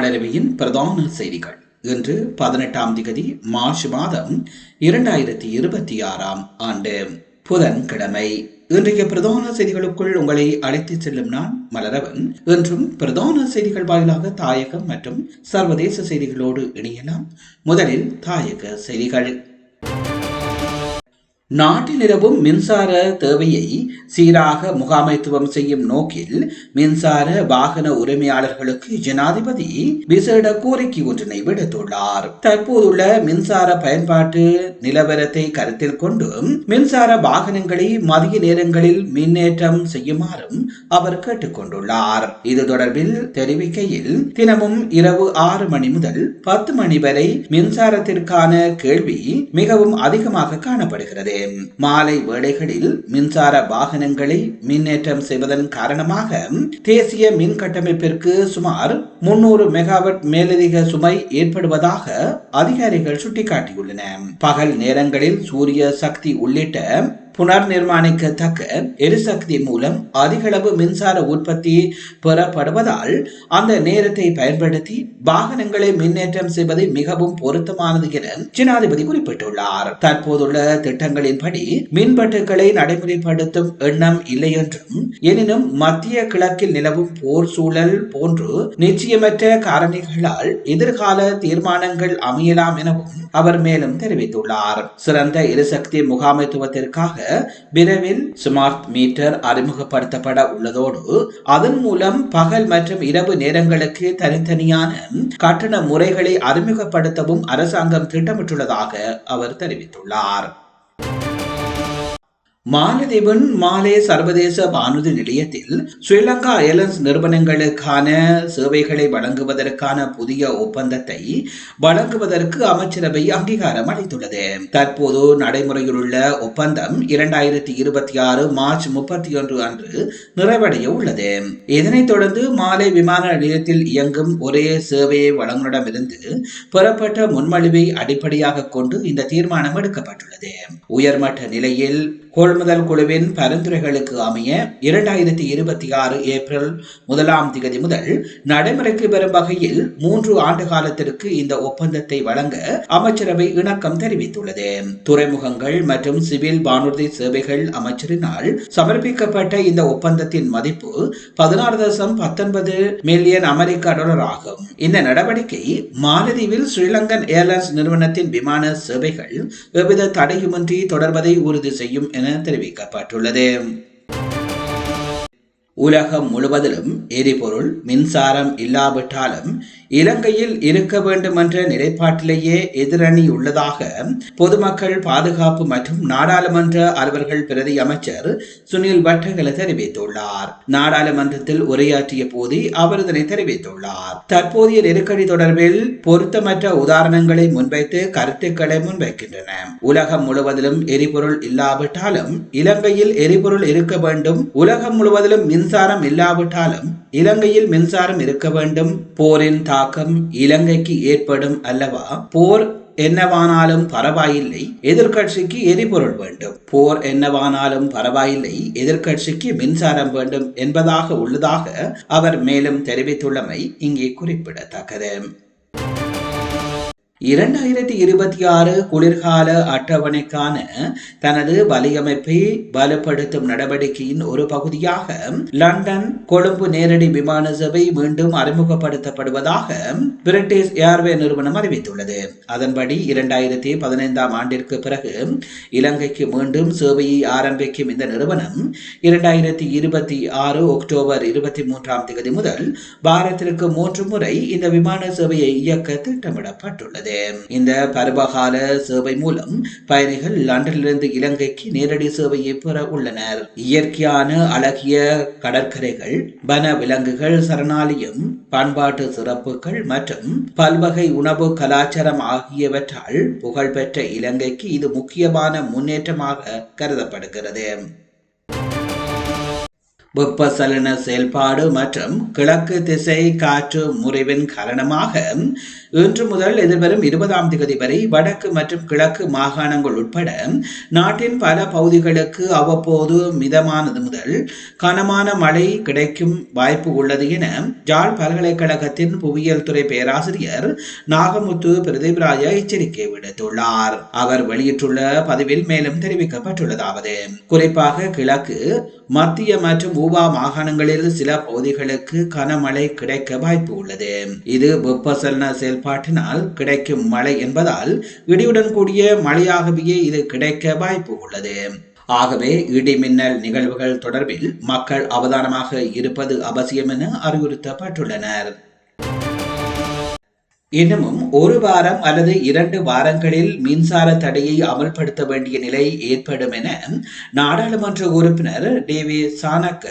தமிழரவியின் பிரதான செய்திகள். இன்று 18ஆம் திகதி மார்ச் மாதம் 2026 ஆண்டு புதன்கிழமை. இன்றைய பிரதான செய்திகளுக்குள் உங்களை அழைத்துச் செல்லும் நான் மலரவன். இன்றும் பிரதான செய்திகள் வாயிலாக தாயகம் மற்றும் சர்வதேச செய்திகளோடு இணையலாம். முதலில் தாயக செய்திகள். நாட்டில் நிலவும் மின்சார தேவையை சீராக முகாமைத்துவம் செய்யும் நோக்கில் மின்சார வாகன உரிமையாளர்களுக்கு ஜனாதிபதி விசேட கோரிக்கை ஒன்றினை விடுத்துள்ளார். தற்போதுள்ள மின்சார பயன்பாட்டு நிலவரத்தை கருத்தில் கொண்டு மின்சார வாகனங்களை மதிய நேரங்களில் மின்னேற்றம் செய்யுமாறும் அவர் கேட்டுக் கொண்டுள்ளார். இது தொடர்பில் தெரிவிக்கையில், தினமும் இரவு 6 மணி முதல் 10 மணி வரை மின்சாரத்திற்கான கேள்வி மிகவும் அதிகமாக காணப்படுகிறது. மாலை வேளைகளில் மின்சார வாகனங்களை மின்னேற்றம் செய்வதன் காரணமாக தேசிய மின் கட்டமைப்பிற்கு சுமார் 300 மெகாவாட் மேலதிக சுமை ஏற்படுவதாக அதிகாரிகள் சுட்டிக்காட்டியுள்ளனர். பகல் நேரங்களில் சூரிய சக்தி உள்ளிட்ட புனர் நிர்மாணிக்கத்தக்க எரிசக்தி மூலம் அதிகளவு மின்சார உற்பத்தி பெறப்படுவதால் அந்த நேரத்தை பயன்படுத்தி வாகனங்களை மின்னேற்றம் செய்வது மிகவும் பொருத்தமானது என ஜனாதிபதி குறிப்பிட்டுள்ளார். தற்போதுள்ள திட்டங்களின்படி மின்பட்டுகளை நடைமுறைப்படுத்தும் எண்ணம் இல்லை என்றும், எனினும் மத்திய கிழக்கில் நிலவும் போர் சூழல் போன்று நிச்சயமற்ற காரணிகளால் எதிர்கால தீர்மானங்கள் அமையலாம் எனவும் அவர் மேலும் தெரிவித்துள்ளார். சிறந்த எரிசக்தி முகாமைத்துவத்திற்காக விரைவில் ஸ்மார்ட் மீட்டர் அறிமுகப்படுத்தப்பட உள்ளதோடு அதன் மூலம் பகல் மற்றும் இரவு நேரங்களுக்கு தனித்தனியான கட்டண முறைகளை அறிமுகப்படுத்தவும் அரசாங்கம் திட்டமிட்டுள்ளதாக அவர் தெரிவித்துள்ளார். மாலத்தீவின் மாலே சர்வதேச வானூர்தி நிலையத்தில் ஸ்ரீலங்கா ஏர்லைன்ஸ் நிறுவனங்களுக்கான சேவைகளை வழங்குவதற்கான புதிய ஒப்பந்தத்தை வழங்குவதற்கு அமைச்சரவை அங்கீகாரம் அளித்துள்ளது. தற்போது நடைமுறையில் உள்ள ஒப்பந்தம் 2026 மார்ச் 31 அன்று நிறைவடைய உள்ளது. இதனைத் தொடர்ந்து மாலே விமான நிலையத்தில் இயங்கும் ஒரே சேவை வழங்குனரிடமிருந்து பெறப்பட்ட முன்மொழிவை அடிப்படையாக கொண்டு இந்த தீர்மானம் எடுக்கப்பட்டுள்ளது. உயர்மட்ட நிலையில் கொள்முதல் குழுவின் பரிந்துரைகளுக்கு அமைய 2026 ஏப்ரல் 1ஆம் திகதி முதல் நடைமுறைக்கு வரும் வகையில் 3 ஆண்டு காலத்திற்கு இந்த ஒப்பந்தத்தை வழங்க அமைச்சரவை இணக்கம் தெரிவித்துள்ளது. துறைமுகங்கள் மற்றும் சிவில் வானூர்தி சேவைகள் அமைச்சரினால் சமர்ப்பிக்கப்பட்ட இந்த ஒப்பந்தத்தின் மதிப்பு 16.19 மில்லியன் அமெரிக்க டாலர் ஆகும். இந்த நடவடிக்கை மாலத்தீவில் ஸ்ரீலங்கன் ஏர்லைன்ஸ் நிறுவனத்தின் விமான சேவைகள் எவ்வித தடையுமின்றி தொடர்வதை உறுதி செய்யும் என தெரிவிக்கப்பட்டுள்ளது. உலகம் முழுவதிலும் எரிபொருள் மின்சாரம் இல்லாவிட்டாலும் இலங்கையில் இருக்க வேண்டும் என்ற நிலைப்பாட்டிலேயே எதிரணி உள்ளதாக பொதுமக்கள் பாதுகாப்பு மற்றும் நாடாளுமன்ற அலுவல்கள் பிரதி அமைச்சர் சுனில் வட்டகல தெரிவித்துள்ளார். நாடாளுமன்றத்தில் உரையாற்றிய போது அவர் இதனை தெரிவித்துள்ளார். தற்போதைய நெருக்கடி தொடர்பில் பொருத்தமற்ற உதாரணங்களை முன்வைத்து கருத்துக்களை முன்வைக்கின்றன. உலகம் முழுவதிலும் எரிபொருள் இல்லாவிட்டாலும் இலங்கையில் எரிபொருள் இருக்க வேண்டும். உலகம் முழுவதிலும் மின்சாரம் இல்லாவிட்டாலும் இலங்கையில் மின்சாரம் இருக்க வேண்டும். போரின் தாக்கம் இலங்கைக்கு ஏற்படும் அல்லவா? போர் என்னவானாலும் பரவாயில்லை, எதிர்கட்சிக்கு எரிபொருள் வேண்டும். போர் என்னவானாலும் பரவாயில்லை, எதிர்கட்சிக்கு மின்சாரம் வேண்டும் என்பதாக உள்ளதாக அவர் மேலும் தெரிவித்துள்ளமை இங்கே குறிப்பிடத்தக்கது. 2026 குளிர்கால அட்டவணைக்கான தனது வலையமைப்பை பலப்படுத்தும் நடவடிக்கையின் ஒரு பகுதியாக லண்டன் கொழும்பு நேரடி விமான சேவை மீண்டும் அறிமுகப்படுத்தப்படுவதாக பிரிட்டிஷ் ஏர்வே நிறுவனம் அறிவித்துள்ளது. அதன்படி 2015ஆம் ஆண்டிற்கு பிறகு இலங்கைக்கு மீண்டும் சேவையை ஆரம்பிக்கும் இந்த நிறுவனம் 2026 அக்டோபர் 23ஆம் தேதி முதல் வாரத்திற்கு 3 முறை இந்த விமான சேவையை இயக்க திட்டமிடப்பட்டுள்ளது. இந்த பருவகால சேவை மூலம் பயணிகள் லண்டனிலிருந்து இலங்கைக்கு நேரடி சேவையை பெற உள்ளனர். இயற்கையான அழகிய கடற்கரைகள், வன விலங்குகள் சரணாலயம், பண்பாட்டு சிறப்புகள் மற்றும் பல்வகை உணவு கலாச்சாரம் ஆகியவற்றால் புகழ்பெற்ற இலங்கைக்கு இது முக்கியமான முன்னேற்றமாக கருதப்படுகிறது. வெப்பசலன செயல்பாடு மற்றும் கிழக்கு திசை காற்று முறிவின் காரணமாக இன்று முதல் எதிர்வரும் 20ஆம் தேதி வரை வடக்கு மற்றும் கிழக்கு மாகாணங்கள் உட்பட நாட்டின் பல பகுதிகளுக்கு அவ்வப்போது மிதமானது முதல் கனமான மழை கிடைக்கும் வாய்ப்பு உள்ளது என யாழ் பல்கலைக்கழகத்தின் புவியியல் துறை பேராசிரியர் நாகமுத்து பிரதீப்ராஜா எச்சரிக்கை விடுத்துள்ளார். அவர் வெளியிட்டுள்ள பதிவில் மேலும் தெரிவிக்கப்பட்டுள்ளதாவது, குறிப்பாக கிழக்கு மத்திய மற்றும் ஊவா மாகாணங்களில் சில பகுதிகளுக்கு கனமழை கிடைக்க வாய்ப்பு உள்ளது. இது வெப்பசலன செயல்பாட்டினால் கிடைக்கும் மழை என்பதால் இடியுடன் கூடிய மழையாகவே இது கிடைக்க வாய்ப்பு உள்ளது. ஆகவே இடி மின்னல் நிகழ்வுகள் தொடர்பில் மக்கள் அவதானமாக இருப்பது அவசியம் என அறிவுறுத்தப்பட்டுள்ளனர். இன்னமும் ஒரு வாரம் அல்லது 2 வாரங்களில் மின்சார தடையை அமல்படுத்த வேண்டிய நிலை ஏற்படும் என நாடாளுமன்ற உறுப்பினர் டி.வி. சாணக்க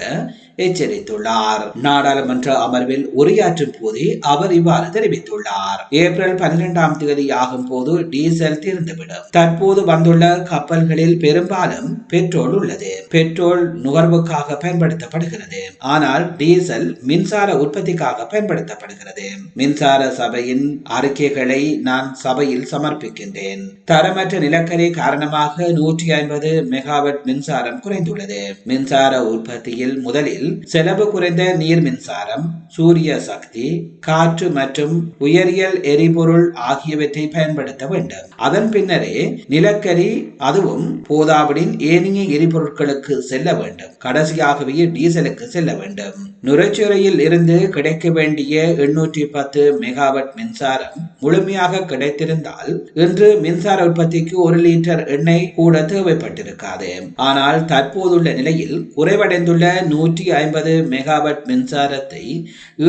எச்சரித்துள்ளார். நாடாளுமன்ற அமர்வில் உரையாற்றும் போதே அவர் இவ்வாறு தெரிவித்துள்ளார். ஏப்ரல் 12ஆம் தேதி ஆகும் போது டீசல் தீர்ந்துவிடும். தற்போது வந்துள்ள கப்பல்களில் பெரும்பாலும் பெட்ரோல் உள்ளது. பெட்ரோல் நுகர்வுக்காக பயன்படுத்தப்படுகிறது. ஆனால் டீசல் மின்சார உற்பத்திக்காக பயன்படுத்தப்படுகிறது. மின்சார சபையின் அறிக்கைகளை நான் சபையில் சமர்ப்பிக்கின்றேன். தரமற்ற நிலக்கரி காரணமாக 150 மெகாவாட் மின்சாரம் குறைந்துள்ளது. மின்சார உற்பத்தியில் முதலில் செலவு குறைந்த நீர் மின்சாரம், சூரிய சக்தி, காற்று மற்றும் உயரியல் எரிபொருள் ஆகியவற்றை பயன்படுத்த வேண்டும். அதன் பின்னரே நிலக்கரி, அதுவும் போதாவிடின் ஏனைய எரிபொருட்களுக்கு செல்ல வேண்டும். கடைசியாகவே டீசலுக்கு செல்ல வேண்டும். நுரைச்சீரையில் இருந்து கிடைக்க வேண்டிய 810 மெகாவாட் மின்சாரம் முழுமையாக கிடைத்திருந்தால் இன்று மின்சார உற்பத்திக்கு 1 லிட்டர் எண்ணெய் கூட தேவைப்பட்டிருக்காது. ஆனால் தற்போதுள்ள நிலையில் குறைவடைந்துள்ள 150 மெகாவாட் மின்சாரத்தை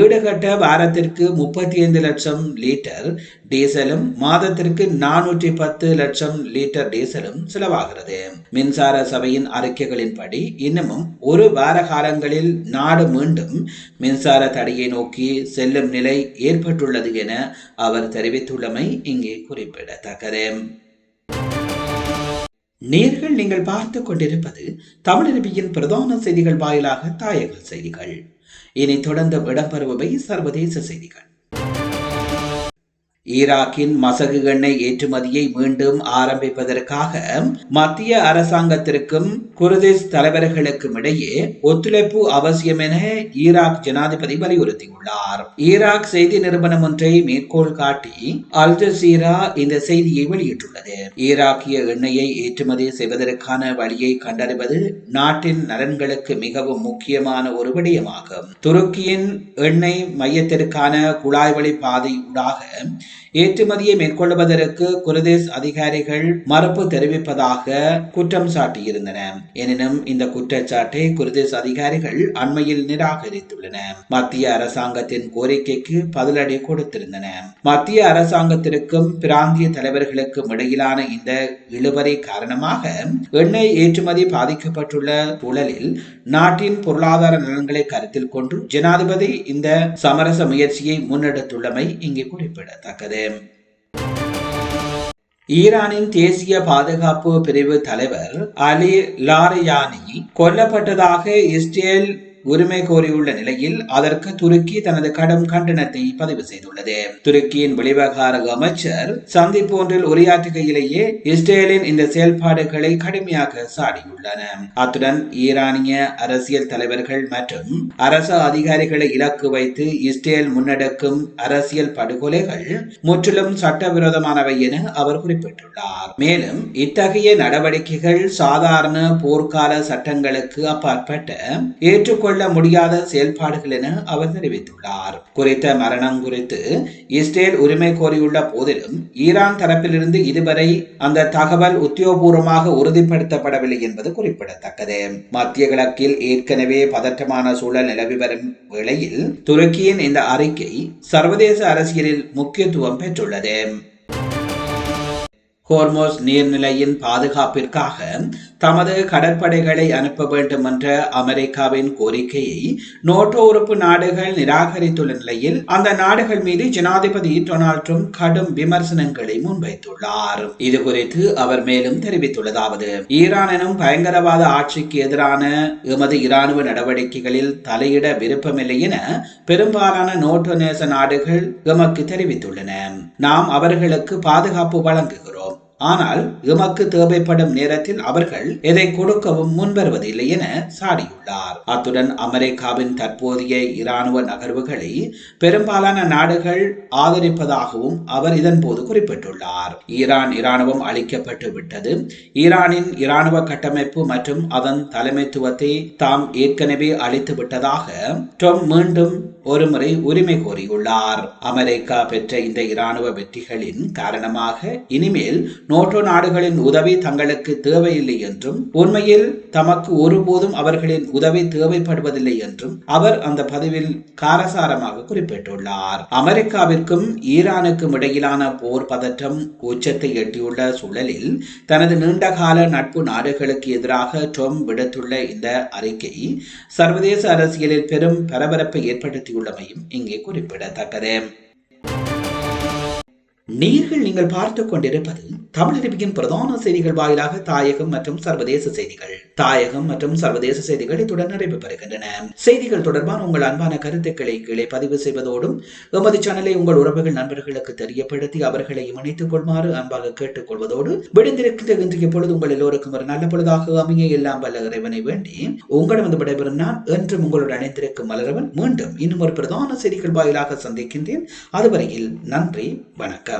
ஈடுகட்ட வாரத்திற்கு 35 லட்சம் லிட்டர் டீசலும் மாதத்திற்கு 410 லட்சம் லிட்டர் டீசலும் செலவாகிறது. மின்சார சபையின் அறிக்கைகளின்படி இன்னமும் ஒரு வார காலங்களில் நாடு மீண்டும் மின்சார தடையை நோக்கி செல்லும் நிலை ஏற்பட்டுள்ளது என அவர் தெரிவித்துள்ளமை இங்கே குறிப்பிடத்தக்கது. நேர்கள் நீங்கள் பார்த்து கொண்டிருப்பது தமிழருவியின் பிரதான செய்திகள் வாயிலாக தாயக செய்திகள். இனி தொடர்ந்து இடம்பெறுபவை சர்வதேச செய்திகள். ஈராக்கின் மசகு எண்ணெய் ஏற்றுமதியை மீண்டும் ஆரம்பிப்பதற்காக மத்திய அரசாங்கத்திற்கும் குர்திஸ் தலைவர்களுக்கும் இடையே ஒத்துழைப்பு அவசியம் என ஈராக் ஜனாதிபதி வலியுறுத்தியுள்ளார். ஈராக் செய்தி நிறுவனம் ஒன்றை மேற்கோள் காட்டி அல் ஜசீரா இந்த செய்தியை வெளியிட்டுள்ளது. ஈராக்கிய எண்ணெயை ஏற்றுமதி செய்வதற்கான வழியை கண்டறிவது நாட்டின் நலன்களுக்கு மிகவும் முக்கியமான ஒரு விடயமாகும். துருக்கியின் எண்ணெய் மையத்திற்கான குழாய் வழி பாதை ஊடாக ஏற்றுமதியை மேற்கொள்வதற்கு குர்திஸ் அதிகாரிகள் மறுப்பு தெரிவிப்பதாக குற்றம் சாட்டியிருந்தன. எனினும் இந்த குற்றச்சாட்டை குர்திஸ் அதிகாரிகள் அண்மையில் நிராகரித்துள்ளன. மத்திய அரசாங்கத்தின் கோரிக்கைக்கு பதிலடி கொடுத்திருந்தன. மத்திய அரசாங்கத்திற்கும் பிராந்திய தலைவர்களுக்கும் இடையிலான இந்த இழுபறி காரணமாக எண்ணெய் ஏற்றுமதி பாதிக்கப்பட்டுள்ள சூழலில் நாட்டின் பொருளாதார நலன்களை கருத்தில் கொண்டு ஜனாதிபதி இந்த சமரச முயற்சியை முன்னெடுத்துள்ளமை இங்கே குறிப்பிடத்தக்கது. ஈரானின் தேசிய பாதுகாப்பு பிரிவு தலைவர் அலி லாரியானி கொல்லப்பட்டதாக இஸ்ரேல் உரிமை கோரியுள்ள நிலையில் அதற்கு துருக்கி தனது கடும் கண்டனத்தை பதிவு செய்துள்ளது. துருக்கியின் வெளிவகார அமைச்சர் சந்திப்பு ஒன்றில் உரையாற்றுகையிலேயே இஸ்ரேலின் இந்த செயல்பாடுகளை கடுமையாக சாடியுள்ளனர். அத்துடன் ஈரானிய அரசியல் தலைவர்கள் மற்றும் அரசு அதிகாரிகளை இலக்கு வைத்து இஸ்ரேல் முன்னெடுக்கும் அரசியல் படுகொலைகள் முற்றிலும் சட்டவிரோதமானவை என அவர் குறிப்பிட்டுள்ளார். மேலும் இத்தகைய நடவடிக்கைகள் சாதாரண போர்க்கால சட்டங்களுக்கு அப்பாற்பட்ட ஏற்றுக்கொள்ள முடியாத செயல்பாடுகள் என அவர் தெரிவித்துள்ளார். குறித்த மரணம் குறித்து இஸ்ரேல் உரிமை கோரியுள்ள போதிலும் ஈரான் தரப்பிலிருந்து இதுவரை அந்த தகவல் உத்தியோகபூர்வமாக உறுதிப்படுத்தப்படவில்லை என்பது குறிப்பிடத்தக்கது. மத்திய கிழக்கில் ஏற்கனவே பதற்றமான சூழல் நிலவி வரும் வேளையில் துருக்கியின் இந்த அறிக்கை சர்வதேச அரசியலில் முக்கியத்துவம் பெற்றுள்ளது. ஹோர்மோஸ் நீர்நிலையின் பாதுகாப்பிற்காக தமது கடற்படைகளை அனுப்ப வேண்டும் என்ற அமெரிக்காவின் கோரிக்கையை நேட்டோ உறுப்பு நாடுகள் நிராகரித்துள்ள நிலையில் அந்த நாடுகள் மீது ஜனாதிபதி டொனால்ட் ட்ரம்ப் கடும் விமர்சனங்களை முன்வைத்துள்ளார். இது குறித்து அவர் மேலும் தெரிவித்துள்ளதாவது: ஈரான் எனும் பயங்கரவாத ஆட்சிக்கு எதிரான எமது இராணுவ நடவடிக்கைகளில் தலையிட விருப்பமில்லை என பெரும்பாலான நேட்டோ நேச நாடுகள் எமக்கு தெரிவித்துள்ளன. நாம் அவர்களுக்கு பாதுகாப்பு வழங்குகிறோம். ஆனால் எமக்கு தேவைப்படும் நேரத்தில் அவர்கள் எதை கொடுக்கவும் முன்வருவதில்லை என சாடியுள்ளார். அத்துடன் அமெரிக்காவின் தற்போதைய இராணுவ நகர்வுகளை பெரும்பாலான நாடுகள் ஆதரிப்பதாகவும் அவர் இதன் போது குறிப்பிட்டுள்ளார். ஈரான் இராணுவம் அளிக்கப்பட்டு விட்டது. ஈரானின் இராணுவ கட்டமைப்பு மற்றும் அதன் தலைமைத்துவத்தை தாம் ஏற்கனவே அளித்து விட்டதாக ட்ரம்ப் மீண்டும் ஒருமுறை உரிமை கோரியுள்ளார். அமெரிக்கா பெற்ற இந்த இராணுவ வெற்றிகளின் காரணமாக இனிமேல் நேட்டோ நாடுகளின் உதவி தங்களுக்கு தேவையில்லை என்றும் உண்மையில் தமக்கு ஒருபோதும் அவர்களின் உதவி தேவைப்படுவதில்லை என்றும் அவர் அந்த பதிவில் காரசாரமாக குறிப்பிட்டுள்ளார். அமெரிக்காவிற்கும் ஈரானுக்கும் இடையிலான போர் பதற்றம் உச்சத்தை எட்டியுள்ள சூழலில் தனது நீண்டகால நட்பு நாடுகளுக்கு எதிராக ட்ரம்ப் விடுத்துள்ள இந்த அறிக்கை சர்வதேச அரசியலில் பெரும் பரபரப்பை ஏற்படுத்தியுள்ளமையும் இங்கே குறிப்பிடத்தக்கது. நீங்கள் பார்த்துக் கொண்டிருப்பது தமிழருவியின் பிரதான செய்திகள் வாயிலாக தாயகம் மற்றும் சர்வதேச செய்திகள். தாயகம் மற்றும் சர்வதேச செய்திகள் இத்துடன் நிறைவு பெறுகின்றன. செய்திகள் தொடர்பான உங்கள் அன்பான கருத்துக்களை கீழே பதிவு செய்வதோடும் எமது சேனலை உங்கள் உறவுகள் நண்பர்களுக்கு தெரியப்படுத்தி அவர்களை இணைத்துக் கொள்மாறு அன்பாக கேட்டுக் கொள்வதோடு விடுந்திருக்கின்ற இன்றைய பொழுது உங்கள் எல்லோருக்கும் ஒரு நல்ல பொழுதாக அமைய எல்லாம் வல்ல இறைவனை வேண்டி உங்களிடம் விடைபெறும் நான் என்றும் உங்களுடன் இணைந்திருக்கும் மலரவன் மீண்டும் இன்னும் ஒரு பிரதான செய்திகள் வாயிலாக சந்திக்கின்றேன். அதுவரையில் நன்றி, வணக்கம்.